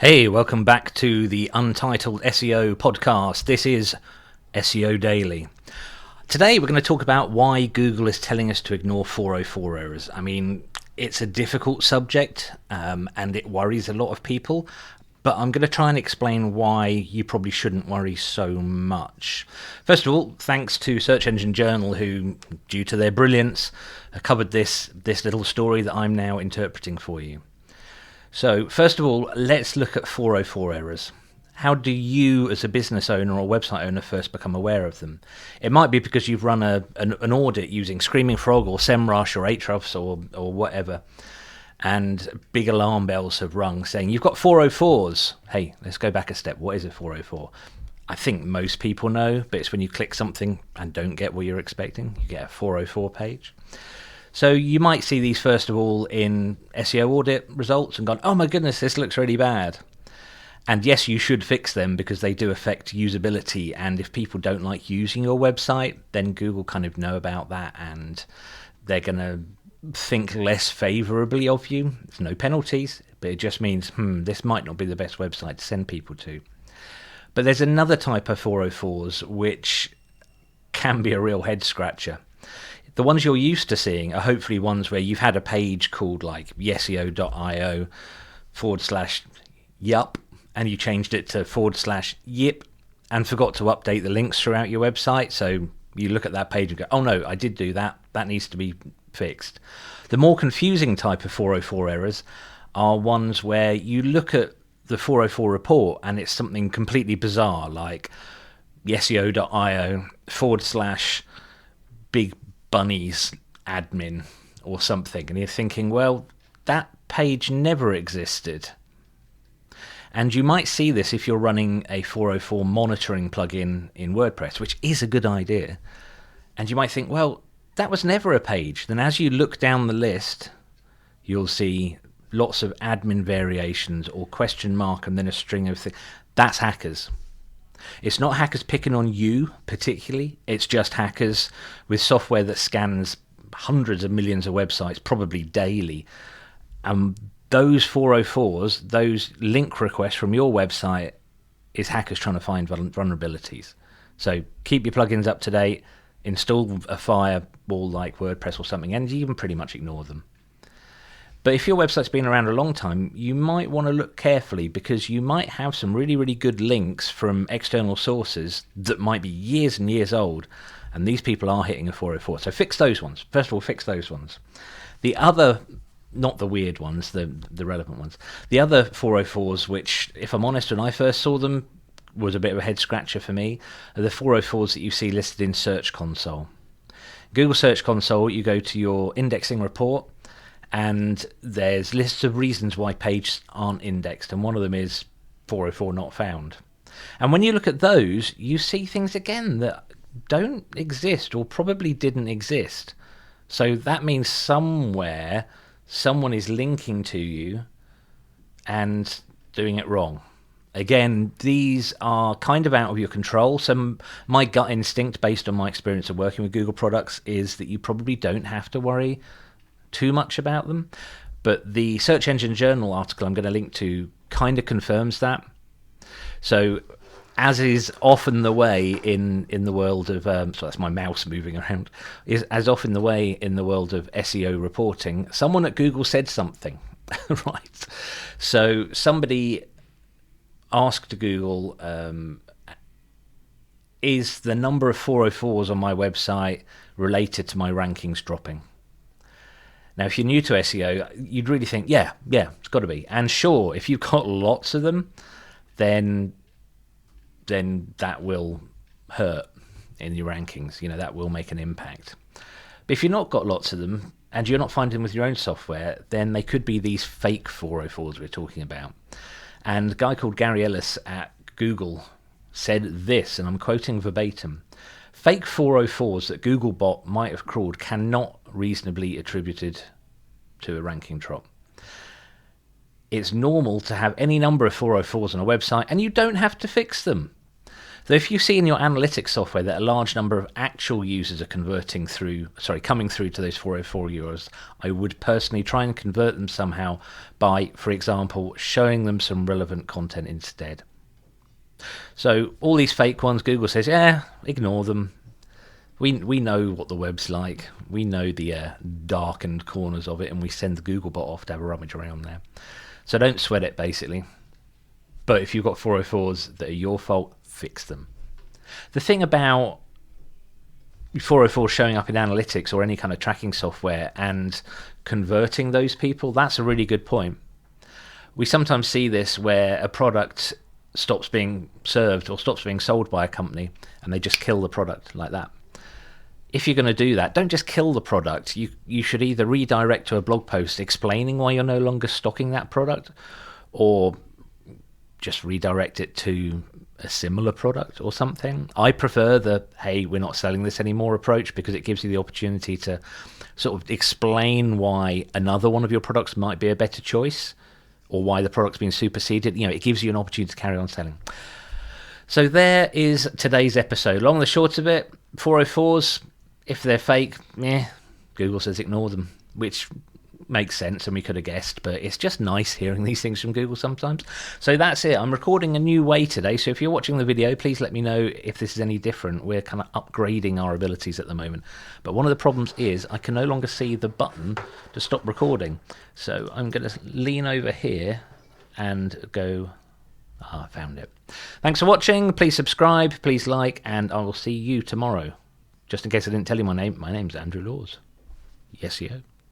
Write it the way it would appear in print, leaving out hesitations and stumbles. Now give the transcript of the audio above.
Hey, welcome back to the Untitled SEO podcast. This is SEO Daily. Today we're going to talk about why Google is telling us to ignore 404 errors. I mean, it's a difficult subject and it worries a lot of people, but I'm going to try and explain why you probably shouldn't worry so much. First of all, thanks to Search Engine Journal, who, due to their brilliance, covered this little story that I'm now interpreting for you. So, first of all, let's look at 404 errors. How do you, as a business owner or website owner, first become aware of them? It might be because you've run an audit using Screaming Frog or Semrush or Ahrefs or whatever, and big alarm bells have rung saying, you've got 404s. Hey, let's go back a step. What is a 404? I think most people know, but it's when you click something and don't get what you're expecting. You get a 404 page. So you might see these first of all in SEO audit results and gone, oh my goodness, this looks really bad. And yes, you should fix them because they do affect usability. And if people don't like using your website, then Google kind of know about that and they're going to think less favorably of you. There's no penalties, but it just means, this might not be the best website to send people to. But there's another type of 404s which can be a real head scratcher. The ones you're used to seeing are hopefully ones where you've had a page called like SEO.io/yup, and you changed it to /yip and forgot to update the links throughout your website. So you look at that page and go, oh no, I did do that. That needs to be fixed. The more confusing type of 404 errors are ones where you look at the 404 report and it's something completely bizarre, like SEO.io/big bunnies admin or something, and you're thinking, well, that page never existed. And you might see this if you're running a 404 monitoring plugin in WordPress, which is a good idea. And you might think, well, that was never a page. Then as you look down the list, you'll see lots of admin variations or question mark and then a string of things. That's hackers. It's not hackers picking on you particularly, it's just hackers with software that scans hundreds of millions of websites, probably daily. And those 404s, those link requests from your website, is hackers trying to find vulnerabilities. So keep your plugins up to date, install a firewall like WordPress or something, and you can pretty much ignore them. But if your website's been around a long time, you might want to look carefully because you might have some really, really good links from external sources that might be years and years old, and these people are hitting a 404. So fix those ones. First of all, fix those ones. The other, not the weird ones, the relevant ones, the other 404s, which, if I'm honest, when I first saw them, was a bit of a head scratcher for me, are the 404s that you see listed in Search Console. Google Search Console, you go to your indexing report, and there's lists of reasons why pages aren't indexed, and one of them is 404 not found. And when you look at those, you see things again that don't exist or probably didn't exist. So that means somewhere someone is linking to you and doing it wrong. Again, these are kind of out of your control. So my gut instinct, based on my experience of working with Google products, is that you probably don't have to worry too much about them, but the Search Engine Journal article I'm going to link to kind of confirms that. So, as is often the way in the world of so that's my mouse moving around, is as often the way in the world of SEO reporting, someone at Google said something. Right, so somebody asked Google, is the number of 404s on my website related to my rankings dropping? Now, if you're new to SEO, you'd really think, yeah, it's got to be. And sure, if you've got lots of them, then that will hurt in your rankings. You know, that will make an impact. But if you've not got lots of them and you're not finding them with your own software, then they could be these fake 404s we're talking about. And a guy called Gary Ellis at Google said this, and I'm quoting verbatim: fake 404s that Googlebot might have crawled cannot reasonably attributed to a ranking drop. It's normal to have any number of 404s on a website and you don't have to fix them. So if you see in your analytics software that a large number of actual users are coming through to those 404 URLs, I would personally try and convert them somehow by, for example, showing them some relevant content instead. So all these fake ones, Google says, yeah, ignore them. We know what the web's like. We know the darkened corners of it, and we send the Googlebot off to have a rummage around there. So don't sweat it, basically. But if you've got 404s that are your fault, fix them. The thing about 404 showing up in analytics or any kind of tracking software and converting those people, that's a really good point. We sometimes see this where a product stops being served or stops being sold by a company and they just kill the product like that. If you're going to do that, don't just kill the product. You should either redirect to a blog post explaining why you're no longer stocking that product, or just redirect it to a similar product or something. I prefer the, hey, we're not selling this anymore approach, because it gives you the opportunity to sort of explain why another one of your products might be a better choice, or why the product's been superseded. You know, it gives you an opportunity to carry on selling. So there is today's episode. Long and the short of it, 404s, if they're fake, Google says ignore them, which makes sense, and we could have guessed, but it's just nice hearing these things from Google sometimes. So that's it. I'm recording a new way today, so if you're watching the video, please let me know if this is any different. We're kind of upgrading our abilities at the moment, but one of the problems is I can no longer see the button to stop recording. So I'm going to lean over here and go, I found it. Thanks for watching. Please subscribe, please like, and I will see you tomorrow. Just in case I didn't tell you my name's Andrew Laws. Yes, SEO.